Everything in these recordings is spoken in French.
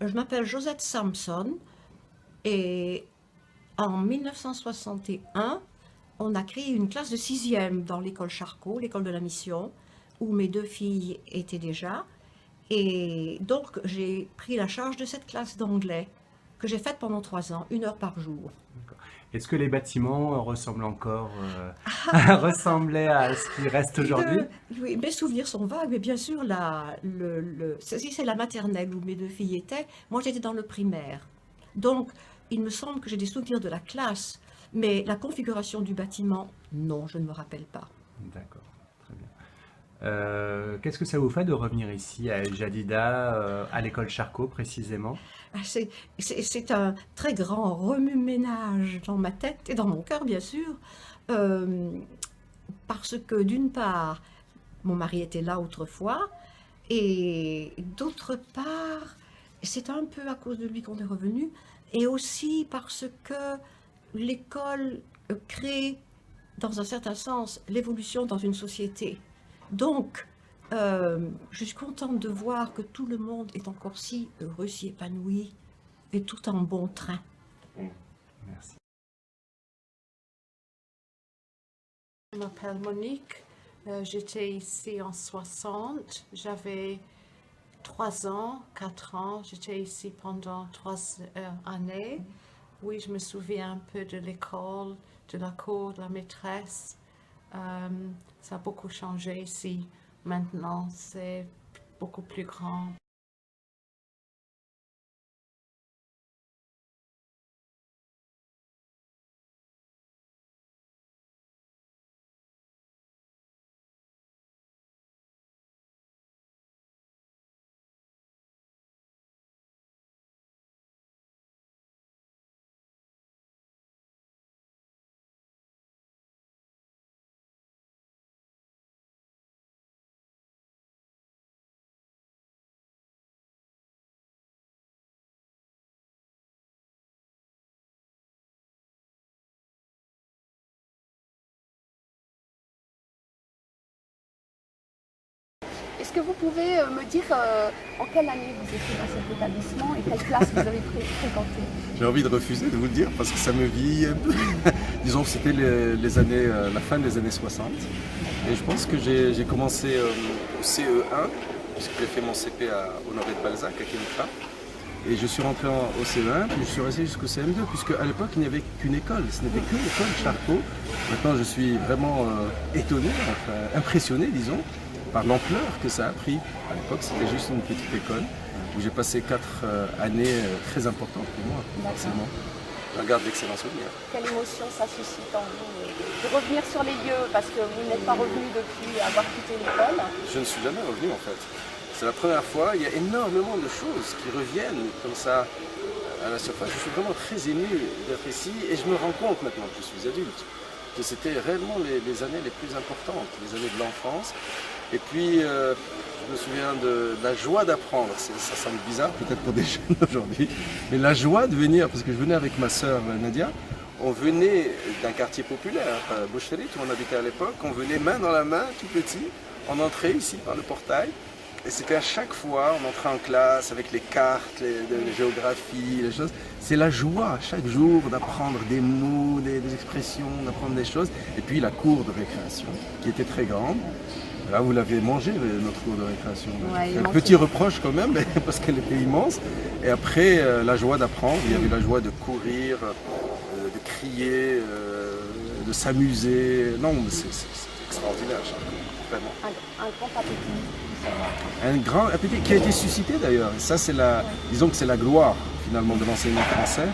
Je m'appelle Josette Sampson et en 1961, on a créé une classe de sixième dans l'école Charcot, l'école de la mission, où mes deux filles étaient déjà. Et donc, j'ai pris la charge de cette classe d'anglais que j'ai faite pendant 3 ans, 1 heure par jour. D'accord. Est-ce que les bâtiments ressemblent encore, ressemblaient à ce qui reste aujourd'hui? Oui, mes souvenirs sont vagues, mais bien sûr, c'est la maternelle où mes deux filles étaient. Moi, j'étais dans le primaire. Donc, il me semble que j'ai des souvenirs de la classe, mais la configuration du bâtiment, non, je ne me rappelle pas. D'accord, très bien. Qu'est-ce que ça vous fait de revenir ici à El Jadida, à l'école Charcot précisément? Ah, c'est un très grand remue-ménage dans ma tête et dans mon cœur, bien sûr, euh, parce que d'une part, mon mari était là autrefois, et d'autre part, c'est un peu à cause de lui qu'on est revenu, et aussi parce que l'école crée, dans un certain sens, l'évolution dans une société. Donc, je suis contente de voir que tout le monde est encore si heureux, si épanoui, et tout en bon train. Mm. Merci. Je m'appelle Monique, j'étais ici en 60, j'avais 3 ans, 4 ans, j'étais ici pendant 3 années. Oui, je me souviens un peu de l'école, de la cour, de la maîtresse. Euh, Ça a beaucoup changé ici. Maintenant, c'est beaucoup plus grand. Est-ce que vous pouvez me dire en quelle année vous étiez dans cet établissement et quelle classe vous avez fréquenté? J'ai envie de refuser de vous le dire parce que ça me vieillit un peu. Disons que c'était les années, la fin des années 60. Et je pense que j'ai commencé au CE1, puisque j'ai fait mon CP à Honoré de Balzac à Kenitra. Et je suis rentré au CE1, puis je suis resté jusqu'au CM2, puisque à l'époque il n'y avait qu'une école, ce n'était que l'école Charcot. Maintenant je suis vraiment étonné, enfin, impressionné disons, par l'ampleur que ça a pris. À l'époque c'était juste une petite école où j'ai passé 4 années très importantes pour moi, forcément. J'en garde d'excellents souvenirs. Quelle émotion ça suscite en vous de revenir sur les lieux parce que vous n'êtes pas revenu depuis avoir quitté l'école? Je ne suis jamais revenu en fait. C'est la première fois, il y a énormément de choses qui reviennent comme ça à la surface. Je suis vraiment très ému d'être ici et je me rends compte maintenant que je suis adulte que c'était réellement les années les plus importantes, les années de l'enfance. Et puis, je me souviens de la joie d'apprendre. Ça semble bizarre peut-être pour des jeunes aujourd'hui, mais la joie de venir, parce que je venais avec ma sœur Nadia, on venait d'un quartier populaire, Boucherie, où on habitait à l'époque, on venait main dans la main, tout petit, on entrait ici par le portail. Et c'était à chaque fois, on entrait en classe avec les cartes, les géographies, les choses. C'est la joie, chaque jour, d'apprendre des mots, des expressions, d'apprendre des choses. Et puis la cour de récréation, qui était très grande. Là, vous l'avez mangé, notre cour de récréation. Ouais, Un petit reproche quand même, parce qu'elle était immense. Et après, la joie d'apprendre, il y avait la joie de courir, de crier, de s'amuser. Non, c'est extraordinaire, vraiment. Un grand appétit. Un grand appétit qui a été suscité d'ailleurs. Et ça, disons que c'est la gloire finalement de l'enseignement français.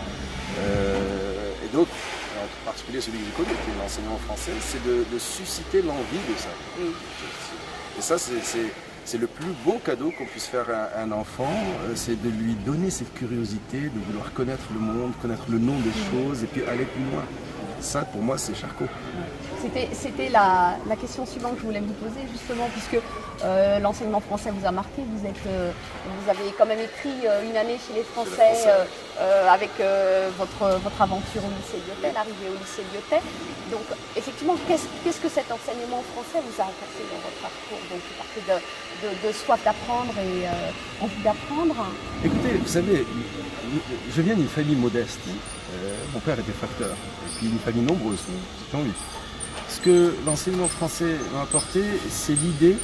Et donc, en particulier celui que je connais, qui est l'enseignement français, c'est de susciter l'envie de ça. Et ça, c'est le plus beau cadeau qu'on puisse faire à un enfant, c'est de lui donner cette curiosité, de vouloir connaître le monde, connaître le nom des choses et puis aller plus loin. Ça, pour moi, c'est Charcot. C'était la question suivante que je voulais vous poser justement, puisque l'enseignement français vous a marqué. Vous avez quand même écrit une année chez les Français avec votre aventure au lycée Lyotet, l'arrivée au lycée Lyotet. Donc effectivement, qu'est-ce que cet enseignement français vous a apporté dans votre parcours? Donc vous parlez de soif d'apprendre et envie d'apprendre. Écoutez, vous savez, je viens d'une famille modeste. Mon père était facteur, et puis une famille nombreuse, j'ai envie. Ce que l'enseignement français m'a apporté, c'est l'idée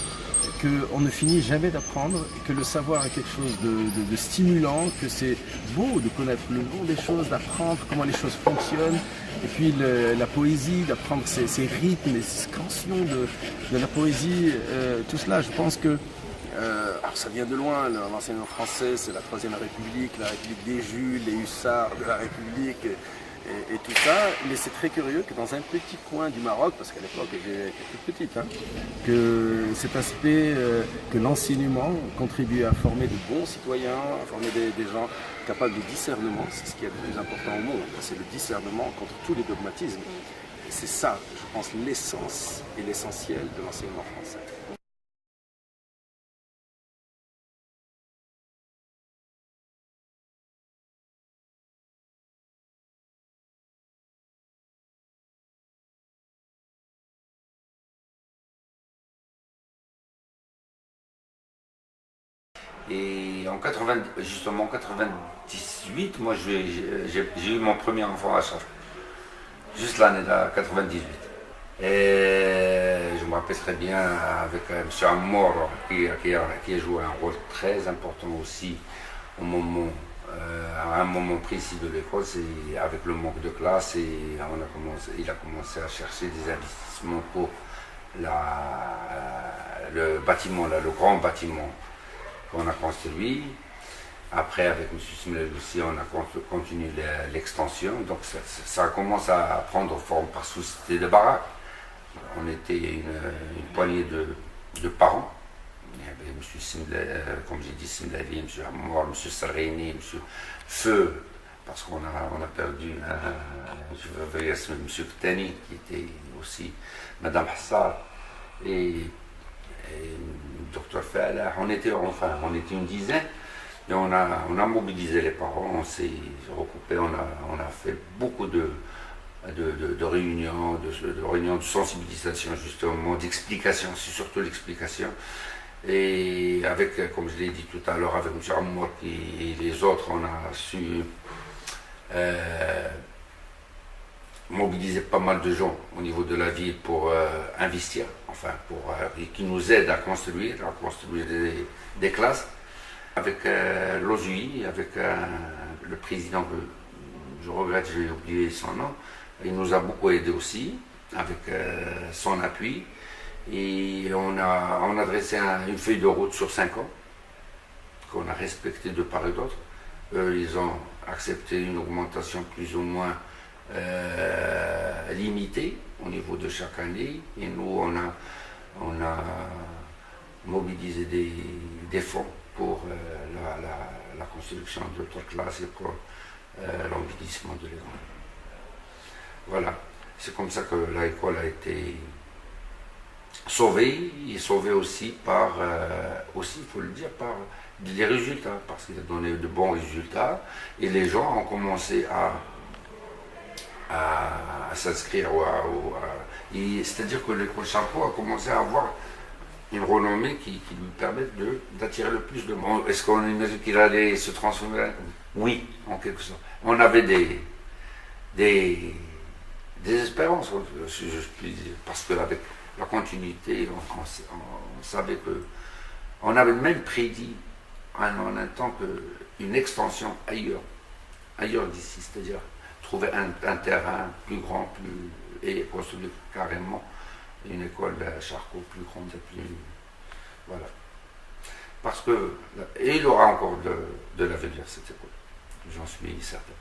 qu'on ne finit jamais d'apprendre, que le savoir est quelque chose de stimulant, que c'est beau de connaître le nom des choses, d'apprendre comment les choses fonctionnent, et puis la poésie, d'apprendre ces rythmes et ces scansions de la poésie, tout cela, je pense que alors ça vient de loin, l'enseignement français, c'est la Troisième République, la République des Jules, les hussards de la République et tout ça. Mais c'est très curieux que dans un petit coin du Maroc, parce qu'à l'époque j'étais toute petite, que cet aspect, que l'enseignement contribue à former de bons citoyens, à former des gens capables de discernement, c'est ce qui est le plus important au monde, c'est le discernement contre tous les dogmatismes. Et c'est ça, je pense, l'essence et l'essentiel de l'enseignement français. Et en 80, justement en 98, moi j'ai eu mon premier enfant à charge. Juste l'année de 98. Et je me rappelle très bien avec M. Amour qui a joué un rôle très important aussi au moment, à un moment précis de l'école, c'est avec le manque de classe et il a commencé à chercher des investissements pour le bâtiment, le grand bâtiment qu'on a construit. Après, avec M. Simlel aussi, on a continué l'extension. Donc ça commence à prendre forme par société de baraque. On était une poignée de parents. Il y avait M. Simlel, comme j'ai dit, Simlali, M. Amour, M. Sarrini, M. Feu, parce qu'on a perdu, je veux dire, M. Ktani, qui était aussi Mme Hassar, et Dr. Falah. On était une dizaine. Et on a mobilisé les parents, on s'est recoupé, on a fait beaucoup de réunions, de sensibilisation justement, d'explication, c'est surtout l'explication. Et avec, comme je l'ai dit tout à l'heure, avec M. Amour et les autres, on a su mobiliser pas mal de gens au niveau de la ville pour investir, qui nous aident à construire des classes. Avec l'OSUI, avec le président, je regrette, j'ai oublié son nom, il nous a beaucoup aidé aussi, avec son appui. Et on a dressé une feuille de route sur 5 ans, qu'on a respectée de part et d'autre. Eux, ils ont accepté une augmentation plus ou moins limitée au niveau de chaque année. Et nous, on a mobilisé des fonds pour la construction d'autres classes et pour l'embellissement de l'école. Voilà, c'est comme ça que l'école a été sauvée, et sauvée aussi par, il faut le dire, par les résultats, parce qu'il a donné de bons résultats, et les gens ont commencé à s'inscrire, c'est-à-dire que l'école Charcot a commencé à avoir une renommée qui lui permet d'attirer le plus de monde. Est-ce qu'on imagine qu'il allait se transformer? Oui, en quelque sorte. On avait des espérances, si je puis dire, parce qu'avec la continuité, on savait que... On avait même prédit en un temps qu'une extension ailleurs d'ici, c'est-à-dire trouver un terrain plus grand, et construire carrément une école à Charcot plus grande et plus... Voilà. Parce que... Et il aura encore de l'avenir, cette école. J'en suis certain.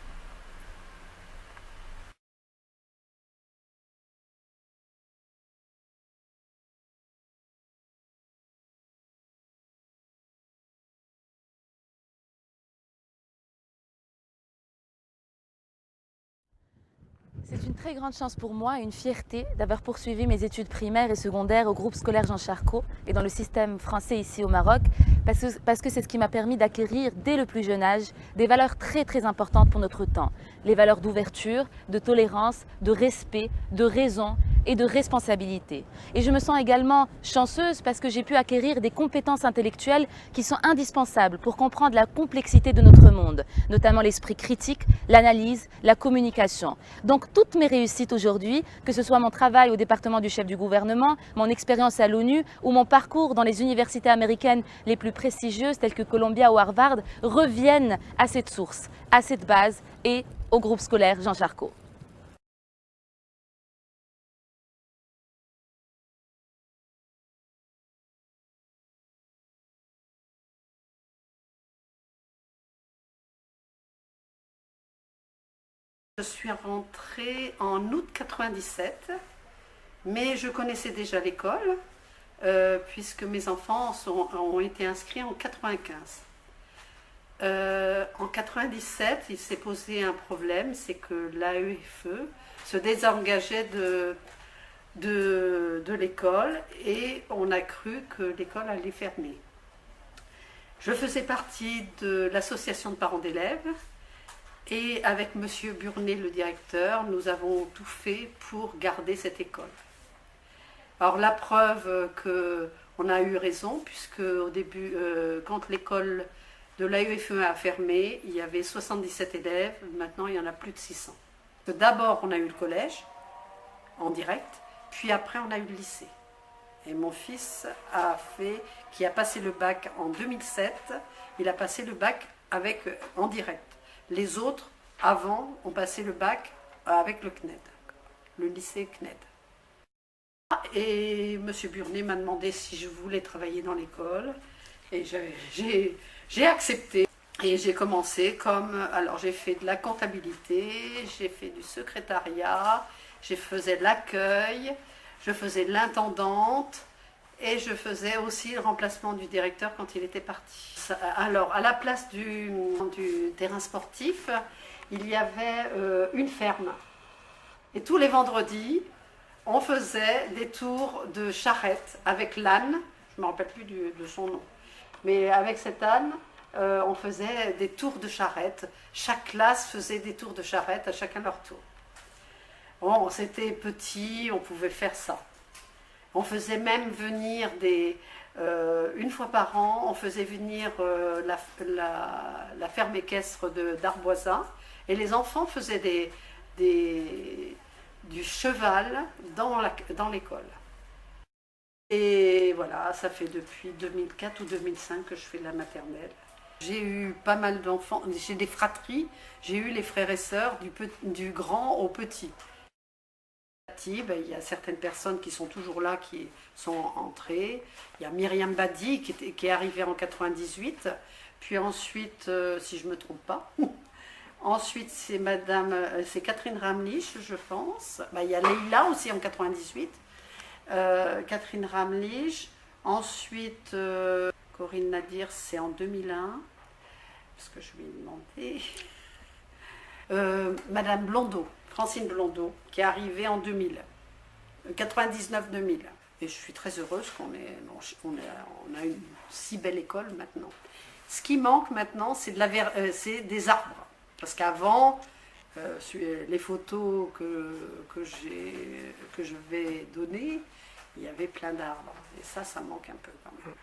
C'est une très grande chance pour moi et une fierté d'avoir poursuivi mes études primaires et secondaires au groupe scolaire Jean Charcot et dans le système français ici au Maroc, parce que c'est ce qui m'a permis d'acquérir dès le plus jeune âge des valeurs très importantes pour notre temps. Les valeurs d'ouverture, de tolérance, de respect, de raison et de responsabilité. Et je me sens également chanceuse parce que j'ai pu acquérir des compétences intellectuelles qui sont indispensables pour comprendre la complexité de notre monde, notamment l'esprit critique, l'analyse, la communication. Donc toutes mes réussites aujourd'hui, que ce soit mon travail au département du chef du gouvernement, mon expérience à l'ONU ou mon parcours dans les universités américaines les plus prestigieuses telles que Columbia ou Harvard, reviennent à cette source, à cette base et au groupe scolaire Jean Charcot. Je suis rentrée en août 97, mais je connaissais déjà l'école, puisque mes enfants ont été inscrits en 95. En 97, il s'est posé un problème, c'est que l'AEFE se désengageait de l'école et on a cru que l'école allait fermer. Je faisais partie de l'association de parents d'élèves. Et avec M. Burnet, le directeur, nous avons tout fait pour garder cette école. Alors la preuve qu'on a eu raison, puisque au début, quand l'école de l'AEFE a fermé, il y avait 77 élèves, maintenant il y en a plus de 600. D'abord on a eu le collège, en direct, puis après on a eu le lycée. Et mon fils qui a passé le bac en 2007, il a passé le bac en direct. Les autres, avant, ont passé le bac avec le CNED, le lycée CNED. Et M. Burnet m'a demandé si je voulais travailler dans l'école. Et j'ai accepté. Et j'ai commencé alors j'ai fait de la comptabilité, j'ai fait du secrétariat, je faisais de l'accueil, je faisais de l'intendante. Et je faisais aussi le remplacement du directeur quand il était parti. Alors, à la place du terrain sportif, il y avait une ferme. Et tous les vendredis, on faisait des tours de charrette avec l'âne. Je ne me rappelle plus de son nom. Mais avec cet âne, on faisait des tours de charrette. Chaque classe faisait des tours de charrette, à chacun leur tour. Bon, c'était petit, on pouvait faire ça. On faisait même venir une fois par an, on faisait venir la ferme équestre d'Arboisin et les enfants faisaient du cheval dans l'école. Et voilà, ça fait depuis 2004 ou 2005 que je fais de la maternelle. J'ai eu pas mal d'enfants, j'ai des fratries, j'ai eu les frères et sœurs du grand au petit. Il y a certaines personnes qui sont toujours là, qui sont entrées. Il y a Myriam Badi qui est arrivée en 98. Puis ensuite, si je ne me trompe pas, ensuite c'est Catherine Ramlich, je pense. Il y a Leïla aussi en 98. Catherine Ramlich. Ensuite, Corinne Nadir, c'est en 2001. Parce que je lui ai demandé. Madame Blondeau. Francine Blondeau, qui est arrivée en 2000, 99-2000. Et je suis très heureuse qu'on a une si belle école maintenant. Ce qui manque maintenant, c'est des arbres. Parce qu'avant, les photos que je vais donner, il y avait plein d'arbres. Et ça manque un peu quand même.